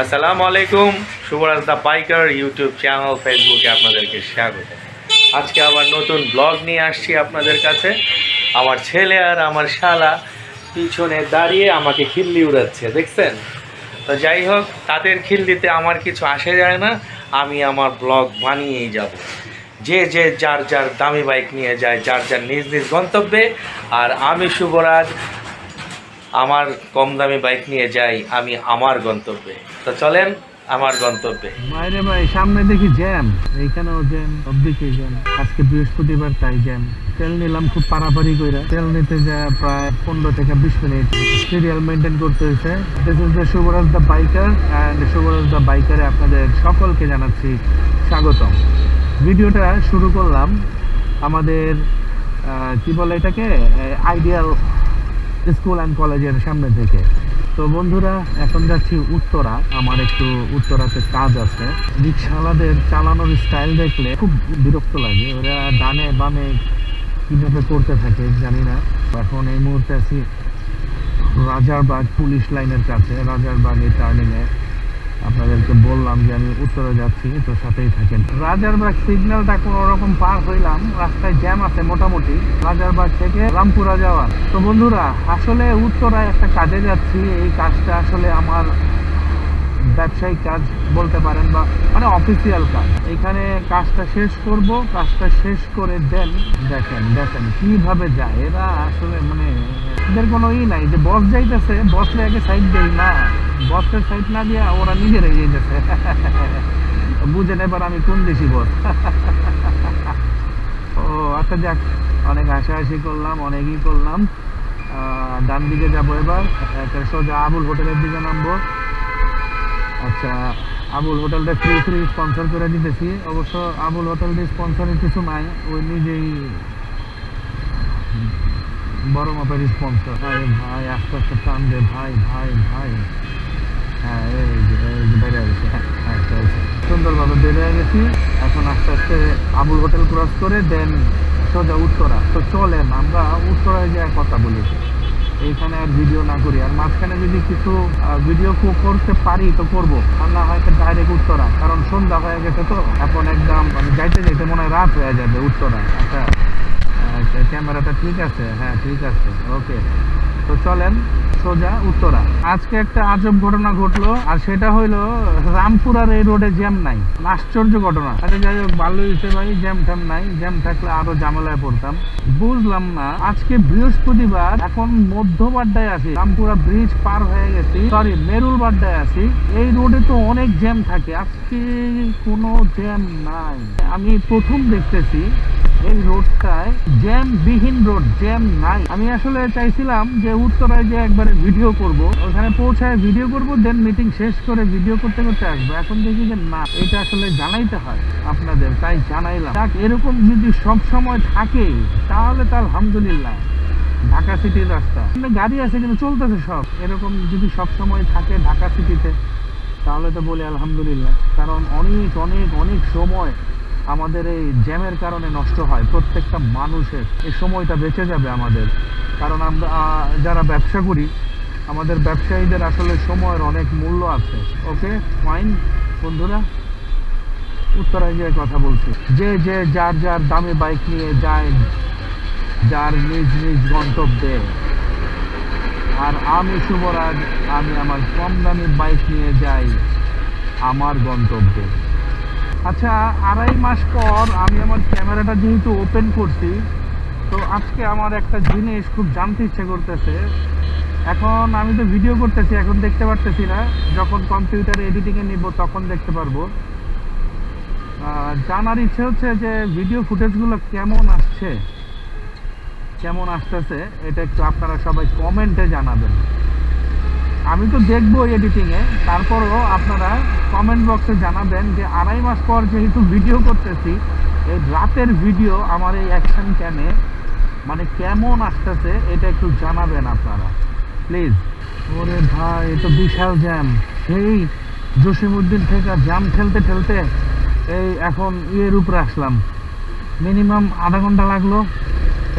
আসসালামু আলাইকুম। শুভরাজ দা biker YouTube channel ফেসবুকে আপনাদেরকে স্বাগত। আজকে আবার নতুন ব্লগ নিয়ে আসছি আপনাদের কাছে। আমার ছেলে আর আমার শালা পিছনে দাঁড়িয়ে আমাকে খিল্লি উড়াচ্ছে, দেখছেন? তো যাই হোক, তাদের খিল্লিতে আমার কিছু আসে যায় না। আমি আমার ব্লগ বানিয়েই যাব। যে যে যার যার দামি বাইক নিয়ে যায়, যার যার নিজ নিজ গন্তব্যে, আর আমি শুভরাজ আমার কম দামি বাইক নিয়ে যাই আমি আমার গন্তব্যে। তো চলেন আমার গন্তব্যে। বাইরে ভাই সামনে দেখি জ্যাম, এইখানেও জ্যাম, সব দিকে জ্যাম। আজকে বৃহস্পতিবার তাই জ্যাম। তেল নিলাম খুব পারাপারি করে, তেল নিতে যা প্রায় 15 থেকে 20 মিনিট সিরিয়াল মেনটেন করতে হয়েছে। This is the Shubhraj the biker and Shubhraj the বাইকারে আপনাদের সকলকে জানাচ্ছি স্বাগতম। ভিডিওটা শুরু করলাম আমাদের কি বলে এটাকে, আইডিয়াল স্কুল অ্যান্ড কলেজের সামনে থেকে। তো বন্ধুরা, এখন যাচ্ছি উত্তরা। আমার একটু উত্তরাতে কাজ আছে। রিক্সাওয়ালাদের চালানোর স্টাইল দেখলে খুব বিরক্ত লাগে। ওরা ডানে বামে কীভাবে করতে থাকে জানি না। এখন এই মুহূর্তে আছি রাজারবাগ পুলিশ লাইনের কাছে, রাজারবাগের টার্নিংয়ে। আপনাদেরকে বললাম যে আমি উত্তরে যাচ্ছি, তো সাথেই থাকেন। রাজারবাগ সিগন্যালটা কোনো রকম পার হইলাম, রাস্তায় জ্যাম আছে মোটামুটি রাজারবাগ থেকে রামপুরা যাওয়ার। তো বন্ধুরা, আসলে উত্তরায় একটা কাজে যাচ্ছি। এই কাজটা আসলে আমার ব্যবসায়িক কাজ বলতে পারেন, বা মানে অফিসিয়াল কাজ। এখানে কাজটা শেষ করব, কাজটা শেষ করে দেন দেখেন দেখেন কিভাবে যায় এরা। আসলে মানে এদের কোনো নাই যে বস যাইতেছে, বসে আগে সাইড দেই না, বসের সাইড না দিয়ে ওরা নিজেরাই যেতেছে। বুঝেন এবার আমি কোন দেশি বস। ও আচ্ছা, যাক, অনেক হাসাহাসি করলাম, অনেকই করলাম। ডান দিকে যাবো এবার, সোজা আবুল হোটেলের দিকে নামবো। আচ্ছা, আবুল হোটেলটা ফ্রি স্পন্সর করে দিতেছি। অবশ্য আবুল হোটেল দিয়ে স্পন্সরের কিছু নাই, ওই নিজেই বড় মাপের স্পন্সর। ভাই আস্তে আস্তে টান দে ভাই ভাই ভাই। হ্যাঁ, এই যে বেড়ে গেছে। হ্যাঁ, চলছে সুন্দরভাবে বেড়ে গেছি। এখন আস্তে আস্তে আবুল হোটেল ক্রস করে দেন সোজা উত্তরা। তো চলেন আমরা উত্তরায় যাই কথা বলি। এইখানে আর ভিডিও না করি, আর মাঝখানে যদি কিছু ভিডিও করতে পারি তো করব, আর না হয়তো ডাইরেক্ট উত্তরা, কারণ সন্ধ্যা হয়ে গেছে। তো এখন একদম মানে যাইতে যাইতে মনে হয় রাত হয়ে যাবে উত্তরা। আচ্ছা, ক্যামেরাটা ঠিক আছে? হ্যাঁ, ঠিক আছে, ওকে। তো চলেন সোজা উত্তরা। আজকে একটা আজব ঘটনা ঘটলো, আর সেটা হইলো রামপুরার এই রোডে জ্যাম নাই। আশ্চর্য ঘটনা। আচ্ছা, যাই হোক, ভালো হয়েছে ভাই, জ্যাম ট্যাম নাই। জ্যাম থাকলে আরো ঝামেলায় পড়তাম। বুঝলাম না, আজকে বৃহস্পতিবার, এখন মধ্যবাড্ডায় আছি, রামপুরা ব্রিজ পার হয়ে গেছি, সরি মেরুল বাড্ডায় আছি। এই রোডে তো অনেক জ্যাম থাকে, আজকে কোনো জ্যাম নাই। আমি প্রথম দেখতেছি এই রোডটায় জ্যাম বিহীন রোড, জ্যাম নাই। আমি আসলে চাইছিলাম যে উত্তরায় যে একবারে ভিডিও করব, ওখানে পৌঁছায় ভিডিও করব, দেন মিটিং শেষ করে ভিডিও করতে করতে আসবো। এখন দেখি যে না, এটা আসলে জানাইতে হয় আপনাদের, তাই জানাইলাম। যাক, এরকম যদি সব সময় থাকে তাহলে তো আলহামদুলিল্লাহ। ঢাকা সিটির রাস্তা গাড়ি আছে কিন্তু চলতেছে সব, এরকম যদি সব সময় থাকে ঢাকা সিটিতে তাহলে তো বলি আলহামদুলিল্লাহ। কারণ অনেক অনেক অনেক সময় আমাদের এই জ্যামের কারণে নষ্ট হয় প্রত্যেকটা মানুষের। এই সময়টা বেঁচে যাবে আমাদের, কারণ আমরা যারা ব্যবসা করি, আমাদের ব্যবসায়ীদের আসলে সময়ের অনেক মূল্য আছে। ওকে ফাইন বন্ধুরা, উত্তরায় গিয়ে কথা বলছি। যে যে যার যার দামি বাইক নিয়ে যায় যার নিজ নিজ গন্তব্যে, আর আমি শুভরাজ, আমি আমার কম দামি বাইক নিয়ে যাই আমার গন্তব্যে। আচ্ছা, 2.5 মাস পর আমি আমার ক্যামেরাটা যেহেতু ওপেন করছি, তো আজকে আমার একটা জিনিস খুব জানতে ইচ্ছে করতেছে। এখন আমি তো ভিডিও করতেছি, এখন দেখতে পারতেছি না, যখন কম্পিউটারে এডিটিংয়ে নিব তখন দেখতে পারবো। জানার ইচ্ছে হচ্ছে যে ভিডিও ফুটেজগুলো কেমন আসছে, কেমন আসতেছে, এটা একটু আপনারা সবাই কমেন্টে জানাবেন। আমি তো দেখবো এডিটিংয়ে, তারপরও আপনারা কমেন্ট বক্সে জানাবেন যে 2.5 মাস পর যেহেতু ভিডিও করতেছি, এই রাতের ভিডিও আমার এই অ্যাকশন ক্যামে মানে কেমন আসতেছে, এটা একটু জানাবেন আপনারা প্লিজ। ওরে ভাই, এ তো বিশাল জ্যাম। সেই জসিমউদ্দিন থেকে জ্যাম ঠেলতে ঠেলতে এই এখন ইয়ের উপরে আসলাম। মিনিমাম আধা ঘন্টা লাগলো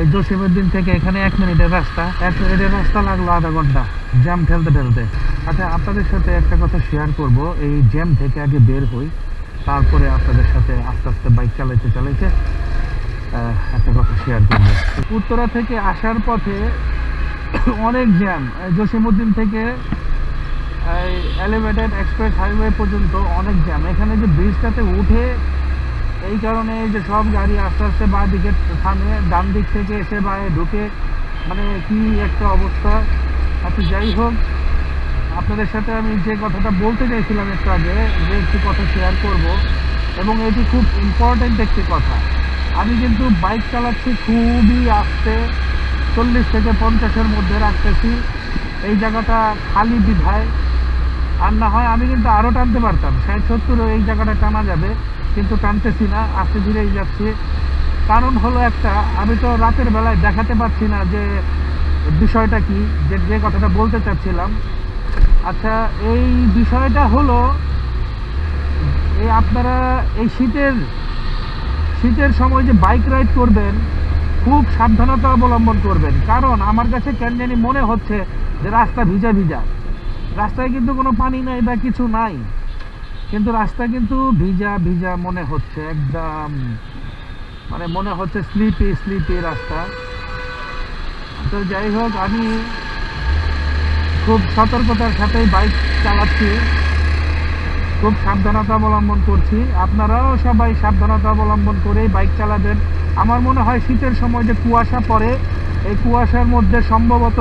এই জসিমউদ্দিন থেকে এখানে 1 মিনিটের রাস্তা, 1 মিনিটের রাস্তা লাগলো আধা ঘন্টা জ্যাম ঠেলতে ঠেলতে। আচ্ছা, আপনাদের সাথে একটা কথা শেয়ার করব। এই জ্যাম থেকে আগে বের হই, তারপরে আপনাদের সাথে আস্তে আস্তে বাইক চালাইতে চালাইতে একটা কথা শেয়ার করব। উত্তরা থেকে আসার পথে অনেক জ্যাম, জসিমউদ্দিন থেকে এলিভেটেড এক্সপ্রেস হাইওয়ে পর্যন্ত অনেক জ্যাম। এখানে যে ব্রিজটাতে উঠে এই কারণে যে সব গাড়ি আস্তে আস্তে বাঁ দিকে থামে, ডান দিক থেকে এসে বাঁয়ে ঢুকে, মানে কি একটা অবস্থা। আচ্ছা, যাই হোক, আপনাদের সাথে আমি যে কথাটা বলতে চাইছিলাম একটু আগে, যে একটি কথা শেয়ার করব, এবং এটি খুব ইম্পর্ট্যান্ট একটি কথা। আমি কিন্তু বাইক চালাচ্ছি খুবই আস্তে, 40 থেকে 50-এর মধ্যে রাখতেছি। এই জায়গাটা খালি বিধায়, আর না হয় আমি কিন্তু আরও টানতে পারতাম, 60-70 এই জায়গাটা টানা যাবে, কিন্তু টানতেছি না, আস্তে ধীরেই যাচ্ছি। কারণ হলো একটা, আমি তো রাতের বেলায় দেখাতে পারছি না যে বিষয়টা কি, যে কথাটা বলতে চাচ্ছিলাম। আচ্ছা, এই বিষয়টা হলো এই আপনারা এই শীতের সময় যে বাইক রাইড করবেন, খুব সাবধানতা অবলম্বন করবেন। কারণ আমার কাছে কেন জানি মনে হচ্ছে যে রাস্তা ভিজা ভিজা, রাস্তায় কিন্তু কোনো পানি নাই বা কিছু নাই, কিন্তু রাস্তা কিন্তু ভিজা ভিজা মনে হচ্ছে, একদম মানে মনে হচ্ছে স্লিপি রাস্তা। তো যাই হোক, আমি খুব সতর্কতার সাথেই বাইক চালাচ্ছি, খুব সাবধানতা অবলম্বন করছি। আপনারাও সবাই সাবধানতা অবলম্বন করেই বাইক চালাবেন। আমার মনে হয় শীতের সময় যে কুয়াশা পড়ে, এই কুয়াশার মধ্যে সম্ভবত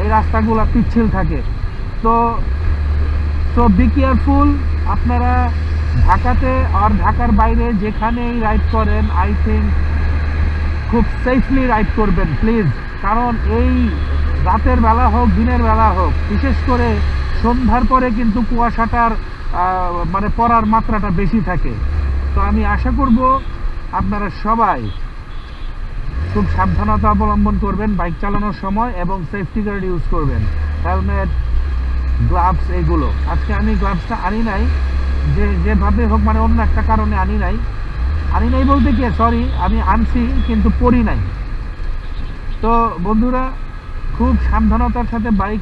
এই রাস্তাগুলো পিচ্ছিল থাকে। তো বি কেয়ারফুল। আপনারা ঢাকাতে আর ঢাকার বাইরে যেখানেই রাইড করেন, আই থিঙ্ক খুব সেফলি রাইড করবেন প্লিজ। কারণ এই রাতের বেলা হোক, দিনের বেলা হোক, বিশেষ করে সন্ধ্যার পরে কিন্তু কুয়াশাটার মানে পড়ার মাত্রাটা বেশি থাকে। তো আমি আশা করব আপনারা সবাই খুব সাবধানতা অবলম্বন করবেন বাইক চালানোর সময়, এবং সেফটি গার্ড ইউজ করবেন, হেলমেট, গ্লাভস, এগুলো। আজকে আমি গ্লাভসটা আনি নাই, যেভাবে হোক, মানে অন্য একটা কারণে আনি নাই বলতে কি, সরি, আমি আনছি কিন্তু পরি নাই। তো বন্ধুরা, খুব সাবধানতার সাথে বাইক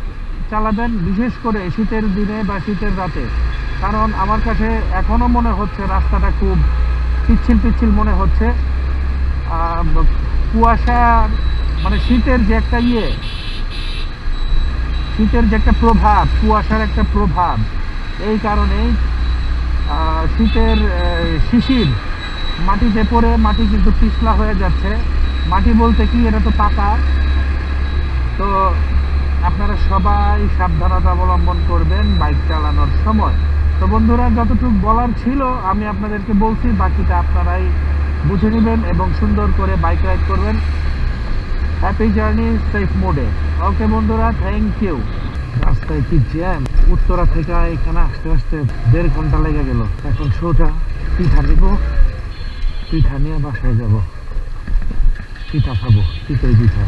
চালাবেন, বিশেষ করে শীতের দিনে বা শীতের রাতে। কারণ আমার কাছে এখনও মনে হচ্ছে রাস্তাটা খুব পিচ্ছিল মনে হচ্ছে। কুয়াশা, মানে শীতের যে একটা প্রভাব, কুয়াশার একটা প্রভাব, এই কারণেই শীতের শিশির মাটিতে পড়ে মাটি কিন্তু পিছলা হয়ে যাচ্ছে। মাটি বলতে কি, এটা তো পাকা। তো আপনারা সবাই সাবধানতা অবলম্বন করবেন বাইক চালানোর সময়। তো বন্ধুরা, যতটুকু বলার ছিল আমি আপনাদেরকে বলছি, বাকিটা আপনারাই বুঝে নেবেন এবং সুন্দর করে বাইক রাইড করবেন। হ্যাপি জার্নি, সেফ মোডে। ওকে বন্ধুরা, থ্যাংক ইউ। রাস্তায় কি জ্যাম! উত্তরা থেকে এখানে আসতে আসতে 1.5 ঘন্টা লেগে গেল। এখন সোজা পিঠা নিব, পিঠা নিয়ে বাসায় যাব, পিঠা খাবো, চিতই পিঠা।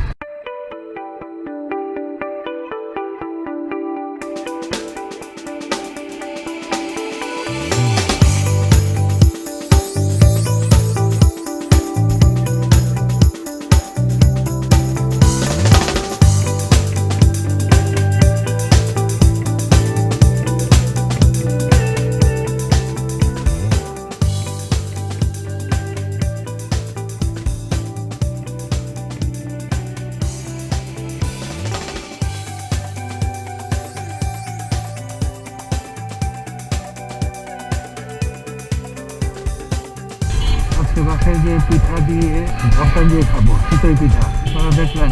বাসায় গিয়ে পিঠা দিয়ে ভর্তা দিয়ে খাবো, চিতই পিঠা। আপনারা দেখলেন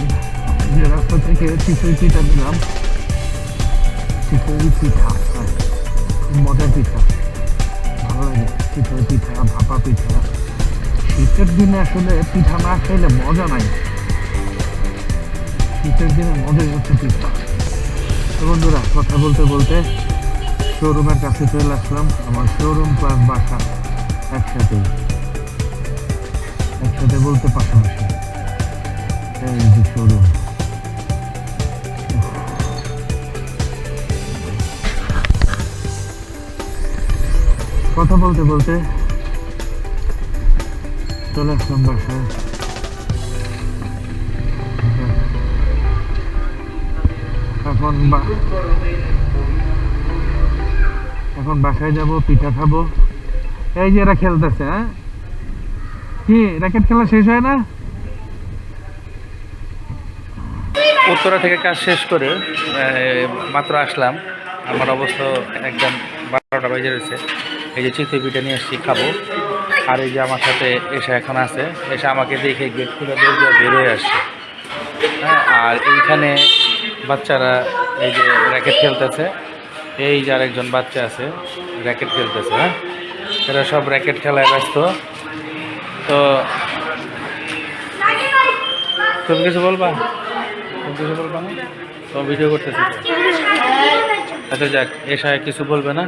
যে রাস্তা থেকে চিতই পিঠা দিলাম, চিতই পিঠা খুব মজার পিঠা, ভালো লাগে। চিতই পিঠা, ভাপা পিঠা, শীতের দিনে আসলে পিঠা না খাইলে মজা নাই। শীতের দিনে মজাই হচ্ছে পিঠা। তো বন্ধুরা, কথা বলতে বলতে শোরুমের কাছে চলে আসলাম। আমার শোরুম প্লাস বাসা একসাথে বলতে পাশাপাশি, এই যে শোরুম। কথা বলতে বলতে চলে আসলাম বাসায়। এখন বাসায় যাব, পিঠা খাবো। এই যে এরা খেলতেছে। হ্যাঁ, কি র্যাকেট খেলা শেষ হয় না? উত্তরা থেকে কাজ শেষ করে মাত্র আসলাম। আমার অবস্থা একদম 12টা বেজে রয়েছে। এই যে চিতই পিঠা নিয়ে এসেছি, খাবো। আর এই যে আমার সাথে এসে এখন আছে, এসে আমাকে দেখে গেট খুলে বের হয়ে আসছে। হ্যাঁ, আর এইখানে বাচ্চারা এই যে র্যাকেট খেলতেছে। এই যে আরেকজন বাচ্চা আছে, র্যাকেট খেলতেছে। হ্যাঁ, এরা সব র্যাকেট খেলায় ব্যস্ত। তো তুমি কিছু বলবা? তুমি কিছু বলবা না? তো ভিডিও করতেছি। আচ্ছা যাক, এসে কিছু বলবে না,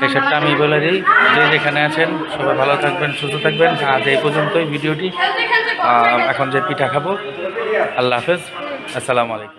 এসবটা আমি বলে দিই। যে যেখানে আছেন সবাই ভালো থাকবেন, সুস্থ থাকবেন। আজ এই পর্যন্তই ভিডিওটি। এখন যে পিঠা খাবো। আল্লাহ হাফেজ, আসসালামু আলাইকুম।